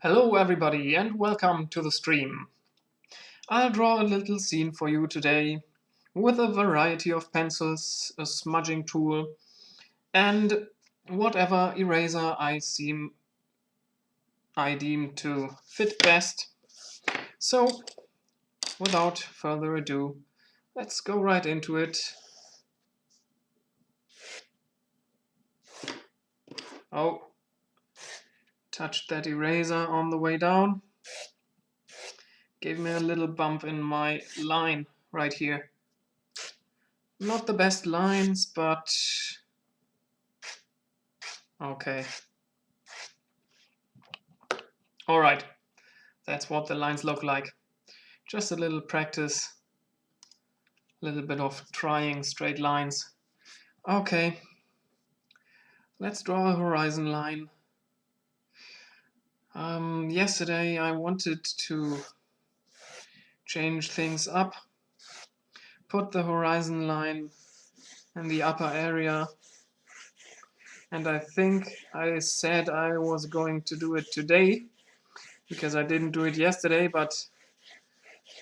Hello everybody and welcome to the stream. I'll draw a little scene for you today with a variety of pencils, a smudging tool and whatever eraser I deem to fit best. So without further ado, let's go right into it. Oh, touched that eraser on the way down. Gave me a little bump in my line right here. Not the best lines, but okay. Alright, that's what the lines look like. Just a little practice, a little bit of trying straight lines. Okay, let's draw a horizon line. Yesterday I wanted to change things up, put the horizon line in the upper area, and I think I said I was going to do it today because I didn't do it yesterday, but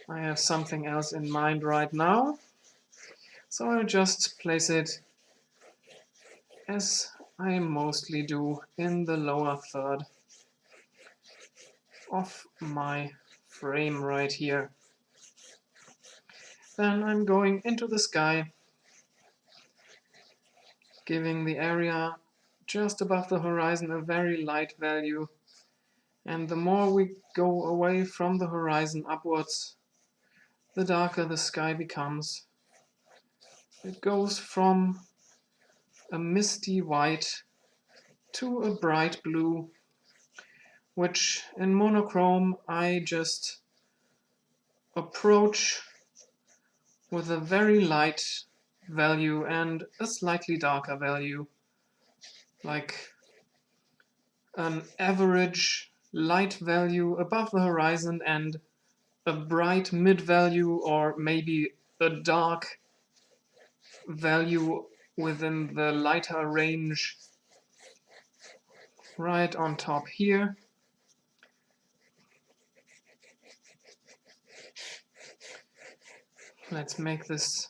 I have something else in mind right now. So I'll just place it as I mostly do in the lower third of my frame right here. Then I'm going into the sky, giving the area just above the horizon a very light value. And the more we go away from the horizon upwards, the darker the sky becomes. It goes from a misty white to a bright blue, which in monochrome I just approach with a very light value and a slightly darker value, like an average light value above the horizon and a bright mid value, or maybe a dark value within the lighter range right on top here. Let's make this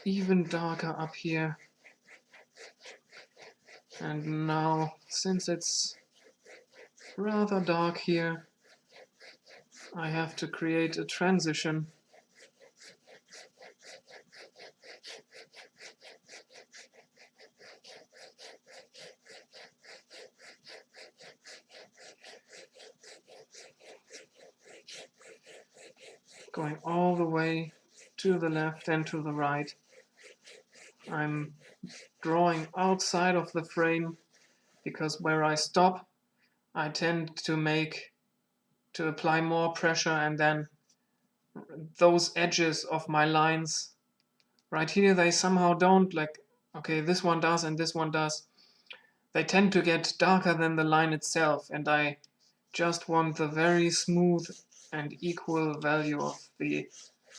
even darker up here. And now, since it's rather dark here, I have to create a transition. Going all the way to the left and to the right. I'm drawing outside of the frame because where I stop, I tend to apply more pressure, and then those edges of my lines right here, they somehow don't, like, okay, this one does and this one does. They tend to get darker than the line itself, and I just want the very smooth and equal value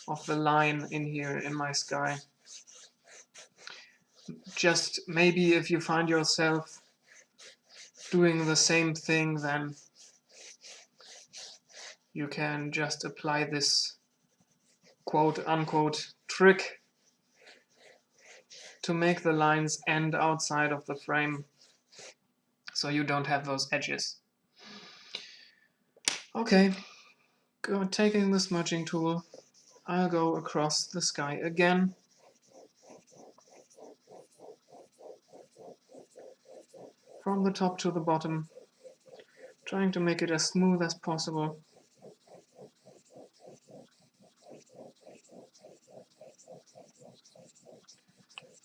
of the line in here in my sky. Just maybe if you find yourself doing the same thing, then you can just apply this quote-unquote trick to make the lines end outside of the frame so you don't have those edges. Okay, taking the smudging tool, I'll go across the sky again. From the top to the bottom, trying to make it as smooth as possible.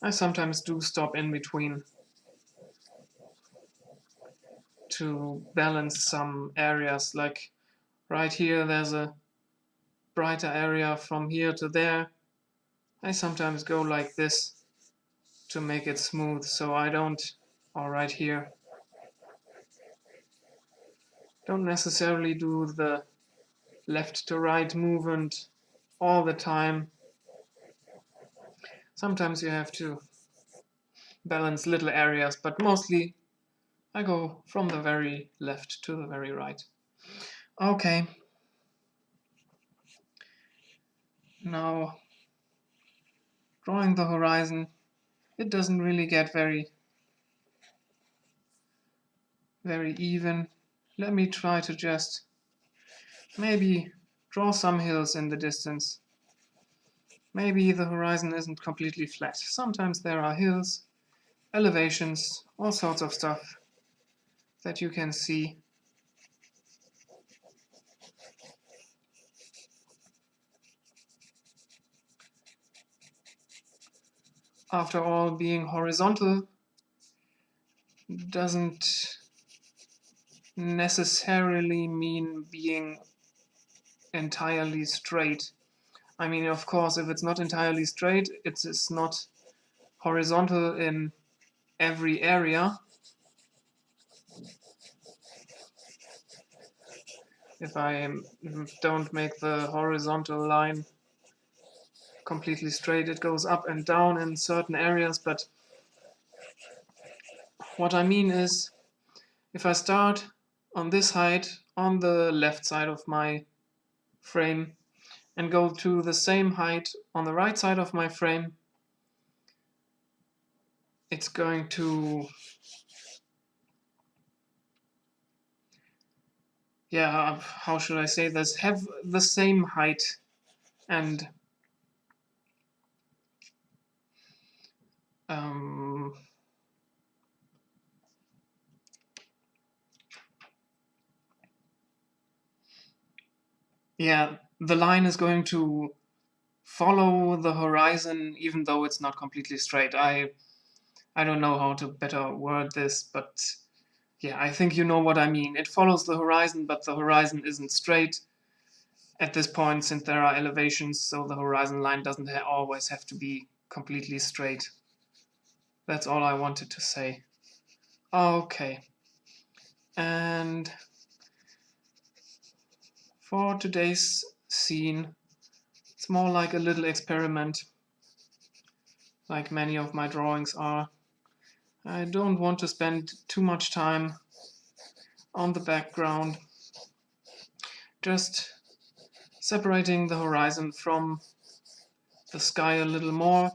I sometimes do stop in between to balance some areas, like right here there's a brighter area from here to there. I sometimes go like this to make it smooth, so I don't, or right here, don't necessarily do the left to right movement all the time. Sometimes you have to balance little areas, but mostly I go from the very left to the very right. Okay. Now, drawing the horizon, it doesn't really get very even. Let me try to just maybe draw some hills in the distance. Maybe the horizon isn't completely flat. Sometimes there are hills, elevations, all sorts of stuff that you can see. After all, being horizontal doesn't necessarily mean being entirely straight. I mean, of course, if it's not entirely straight, it is not horizontal in every area. If I don't make the horizontal line completely straight, it goes up and down in certain areas. But what I mean is, if I start on this height on the left side of my frame and go to the same height on the right side of my frame, it's going to, yeah, how should I say this, have the same height. And yeah, the line is going to follow the horizon even though it's not completely straight. I don't know how to better word this, but yeah, I think you know what I mean. It follows the horizon, but the horizon isn't straight at this point since there are elevations, so the horizon line doesn't always have to be completely straight. That's all I wanted to say. Okay. And for today's scene, it's more like a little experiment, like many of my drawings are. I don't want to spend too much time on the background, just separating the horizon from the sky a little more,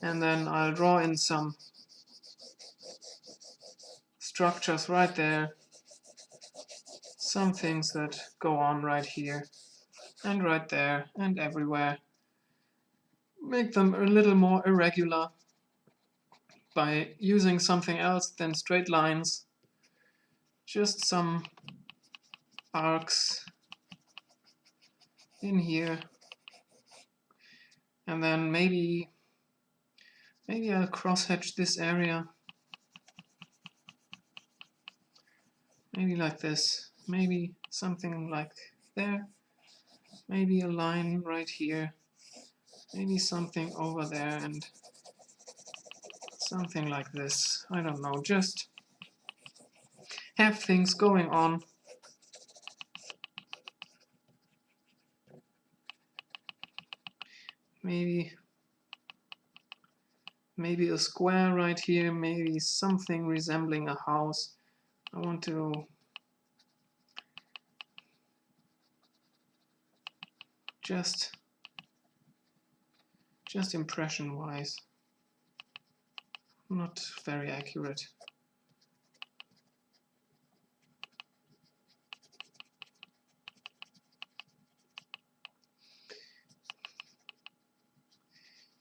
and then I'll draw in some structures right there, some things that go on right here and right there and everywhere. Make them a little more irregular by using something else than straight lines, just some arcs in here, and then maybe I'll cross-hatch this area, maybe like this, maybe something like there, maybe a line right here, maybe something over there, and something like this. I don't know, just have things going on. Maybe a square right here, maybe something resembling a house. I want to just impression wise, not very accurate.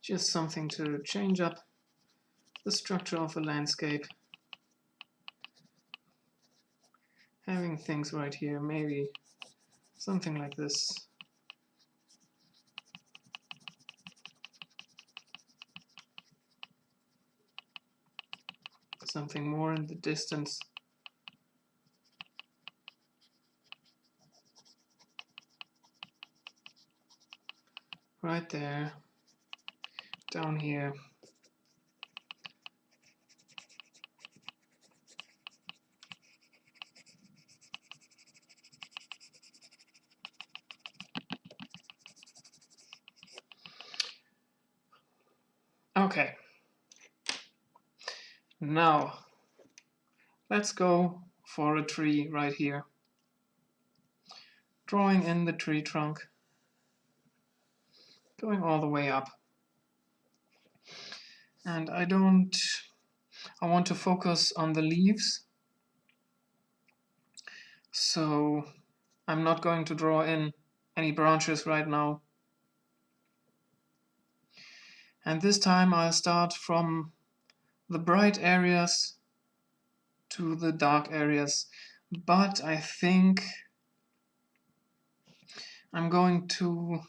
Just something to change up the structure of a landscape. Having things right here, maybe something like this. Something more in the distance. Right there, down here. Okay. Now, let's go for a tree right here. Drawing in the tree trunk, going all the way up. And I want to focus on the leaves, so I'm not going to draw in any branches right now. And this time I'll start from the bright areas to the dark areas, but I think I'm going to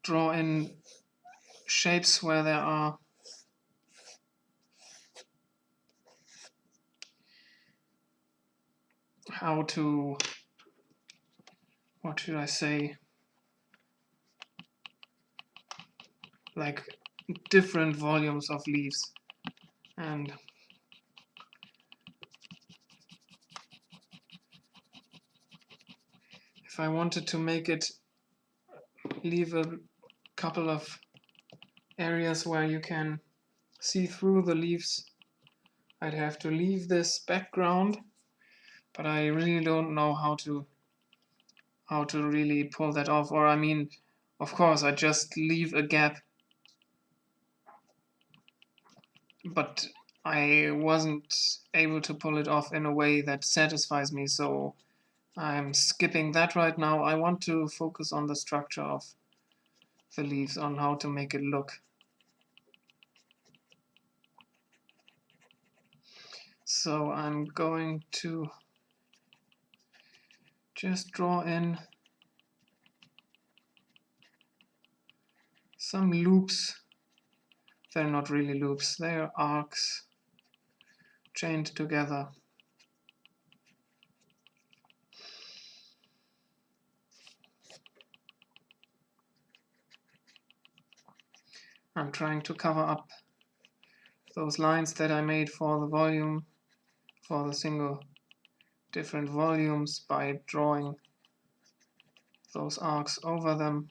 draw in shapes where there are what should I say, like different volumes of leaves. And if I wanted to make it leave a couple of areas where you can see through the leaves, I'd have to leave this background, but I really don't know how to really pull that off. Or I mean, of course, I just leave a gap, but I wasn't able to pull it off in a way that satisfies me, so I'm skipping that right now. I want to focus on the structure of the leaves, on how to make it look. So I'm going to just draw in some loops. They're not really loops, they're arcs chained together. I'm trying to cover up those lines that I made for the volume, for the single different volumes, by drawing those arcs over them.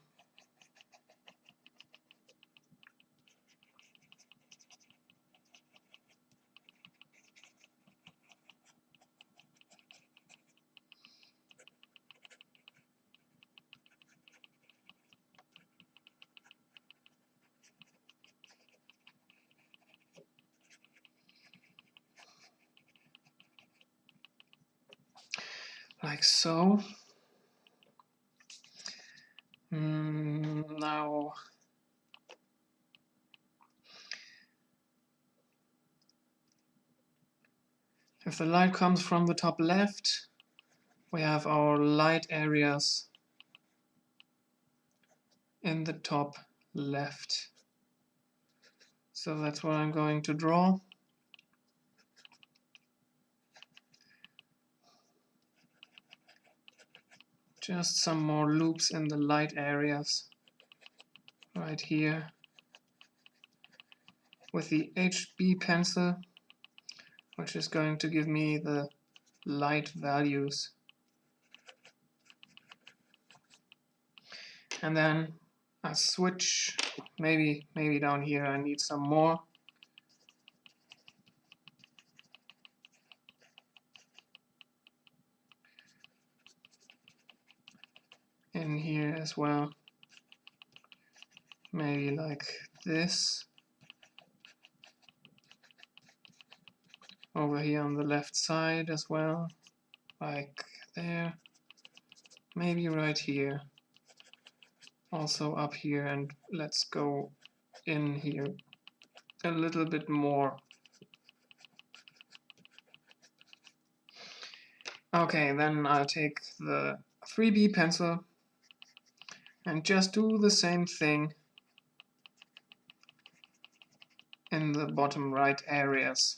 Like so. Now if the light comes from the top left, we have our light areas in the top left. So that's what I'm going to draw. Just some more loops in the light areas right here with the HB pencil, which is going to give me the light values. And then I switch, maybe down here I need some more. In here as well, maybe like this. Over here on the left side as well, like there. Maybe right here. Also up here, and let's go in here a little bit more. Okay, then I'll take the 3B pencil and just do the same thing in the bottom right areas.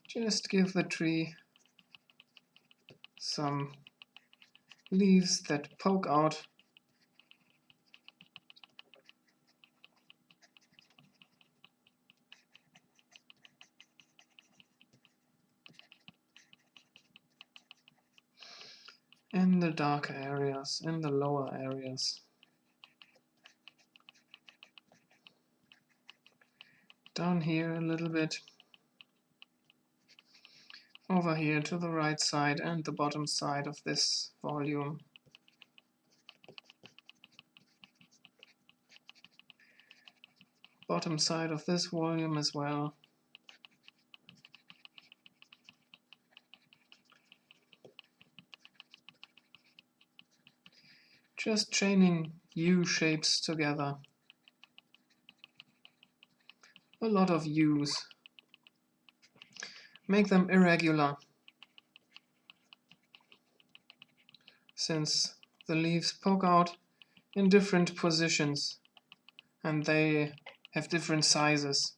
Just give the tree some leaves that poke out. In the darker areas, in the lower areas. Down here a little bit. over here to the right side and the bottom side of this volume. Bottom side of this volume as well. Just chaining U shapes together. A lot of U's. Make them irregular, since the leaves poke out in different positions and they have different sizes.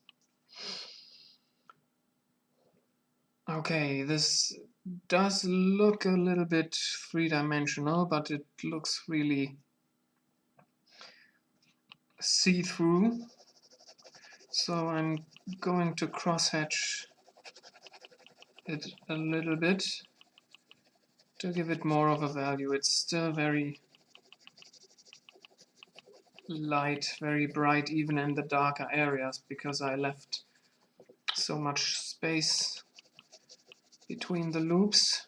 Okay, this does look a little bit three-dimensional, but it looks really see-through. So I'm going to crosshatch it a little bit to give it more of a value. It's still very light, very bright, even in the darker areas, because I left so much space between the loops.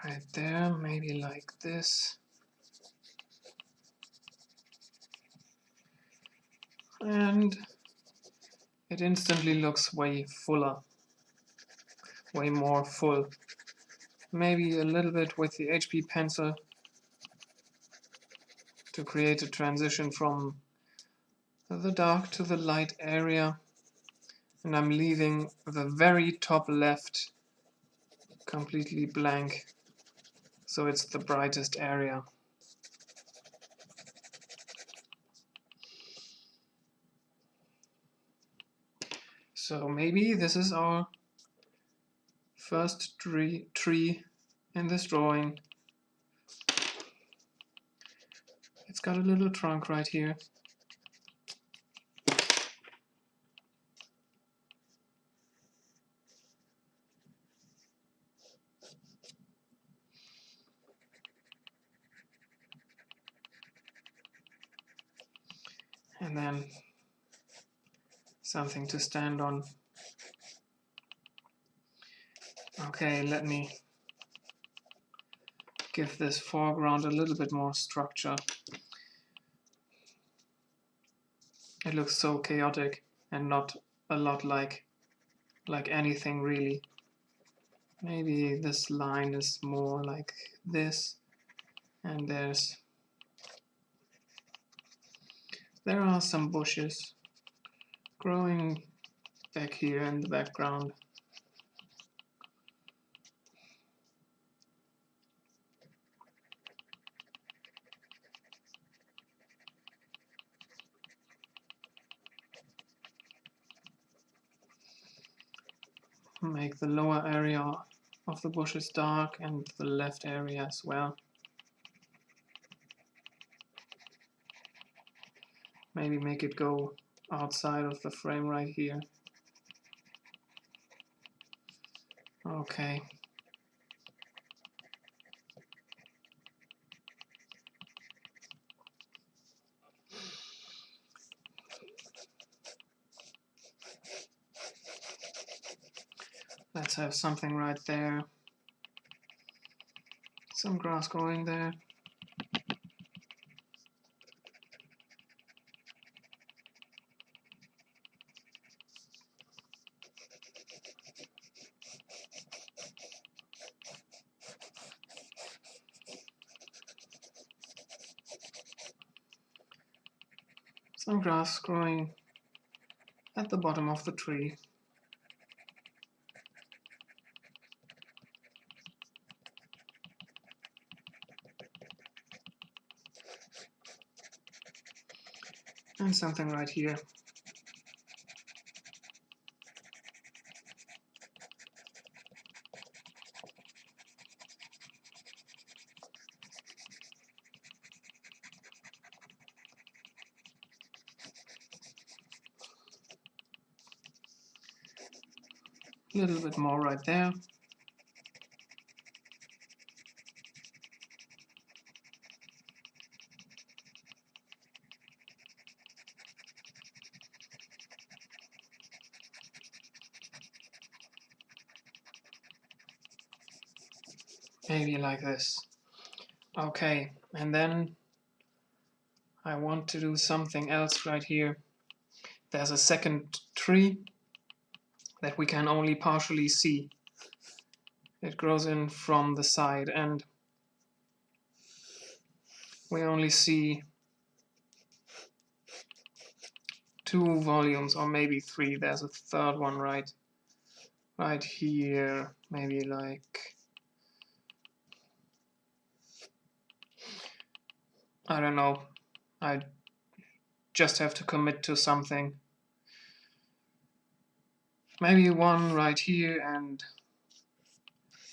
Right there, maybe like this. And it instantly looks way fuller, way more full. Maybe a little bit with the HB pencil to create a transition from the dark to the light area. And I'm leaving the very top left completely blank, so it's the brightest area. So maybe this is our first tree in this drawing. It's got a little trunk right here. And then something to stand on. Okay, let me give this foreground a little bit more structure. It looks so chaotic and not a lot like anything really. Maybe this line is more like this, and there are some bushes growing back here in the background. Make the lower area of the bushes dark and the left area as well. Maybe make it go outside of the frame right here. Okay. Let's have something right there. Some grass growing there. Some grass growing at the bottom of the tree. And something right here. A little bit more right there. maybe like this. Okay, and then I want to do something else right here. There's a second tree that we can only partially see. It grows in from the side and we only see 2 volumes or maybe 3. There's a third one right here, maybe like, I don't know, I just have to commit to something. Maybe one right here and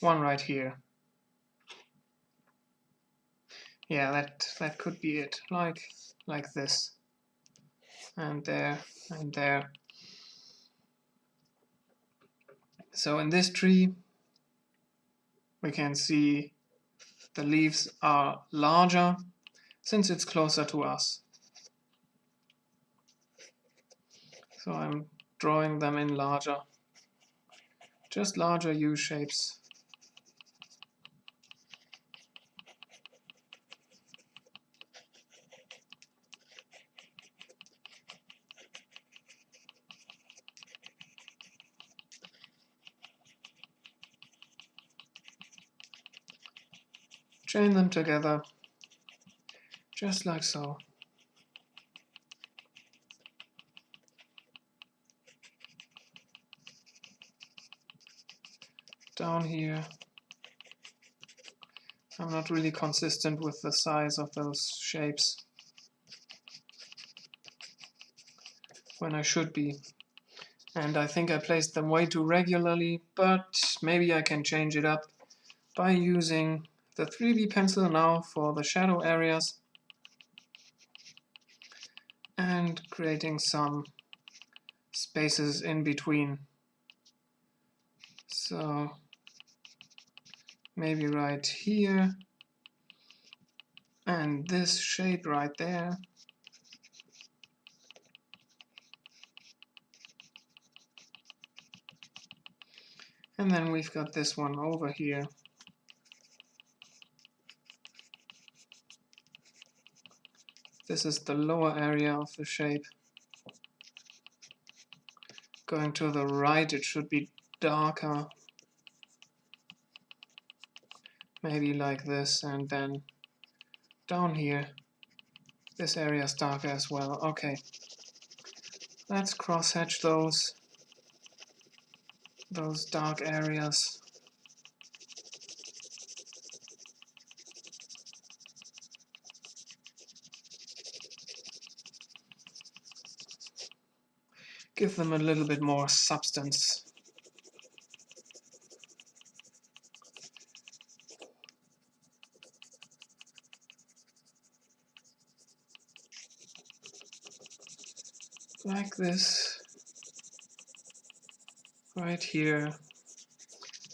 one right here. Yeah, that could be it, like this, and there and there. So in this tree we can see the leaves are larger since it's closer to us. So I'm drawing them in larger, just larger U shapes. Chain them together, just like so. Down here. I'm not really consistent with the size of those shapes when I should be. And I think I placed them way too regularly, but maybe I can change it up by using the 3B pencil now for the shadow areas and creating some spaces in between. So maybe right here and this shape right there. And then we've got this one over here. This is the lower area of the shape. Going to the right, it should be darker. Maybe like this, and then down here, this area is darker as well. Okay, let's cross-hatch those dark areas. Give them a little bit more substance. Like this. Right here.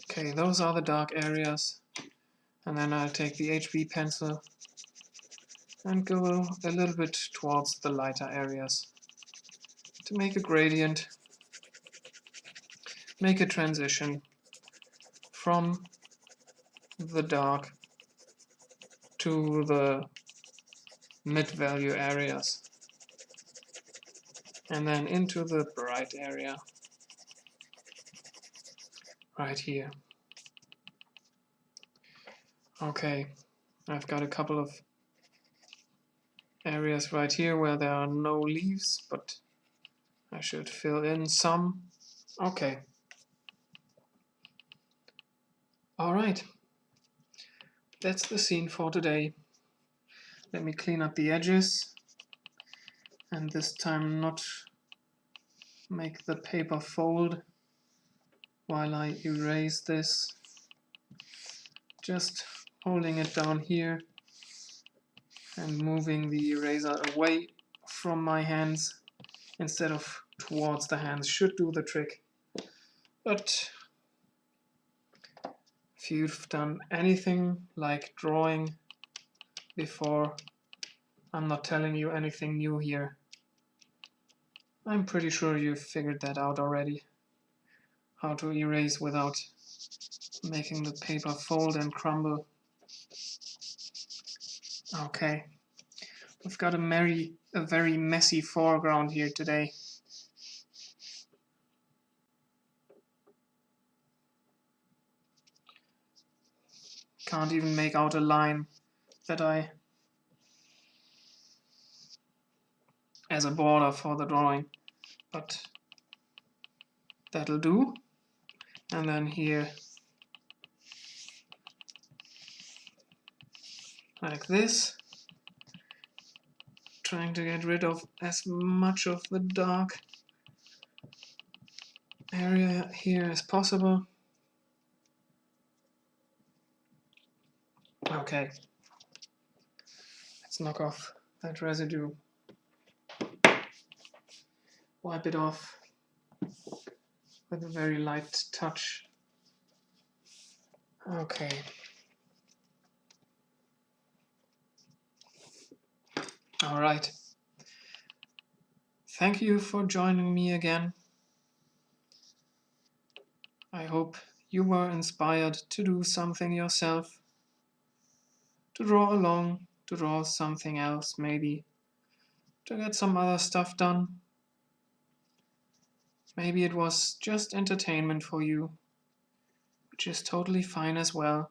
Okay, those are the dark areas. And then I'll take the HB pencil and go a little bit towards the lighter areas to make a gradient, make a transition from the dark to the mid-value areas and then into the bright area right here. Okay, I've got a couple of areas right here where there are no leaves, but I should fill in some. Okay. Alright, that's the scene for today. Let me clean up the edges and this time not make the paper fold while I erase this. Just holding it down here and moving the eraser away from my hands instead of towards the hands should do the trick. But if you've done anything like drawing before, I'm not telling you anything new here. I'm pretty sure you've figured that out already. How to erase without making the paper fold and crumble. Okay, we've got a very messy foreground here today. Can't even make out a line that as a border for the drawing, but that'll do. And then here, like this, trying to get rid of as much of the dark area here as possible. Okay, let's knock off that residue. Wipe it off with a very light touch. Okay. All right. Thank you for joining me again. I hope you were inspired to do something yourself, to draw along, to draw something else maybe, to get some other stuff done. Maybe it was just entertainment for you, which is totally fine as well.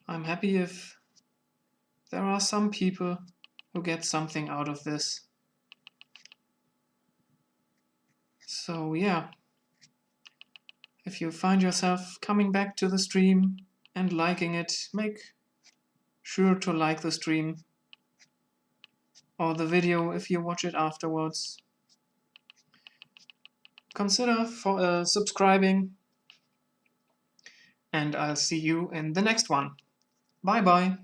I'm happy if there are some people who get something out of this. So yeah, if you find yourself coming back to the stream and liking it, make sure to like the stream or the video if you watch it afterwards. Consider subscribing, and I'll see you in the next one. Bye bye.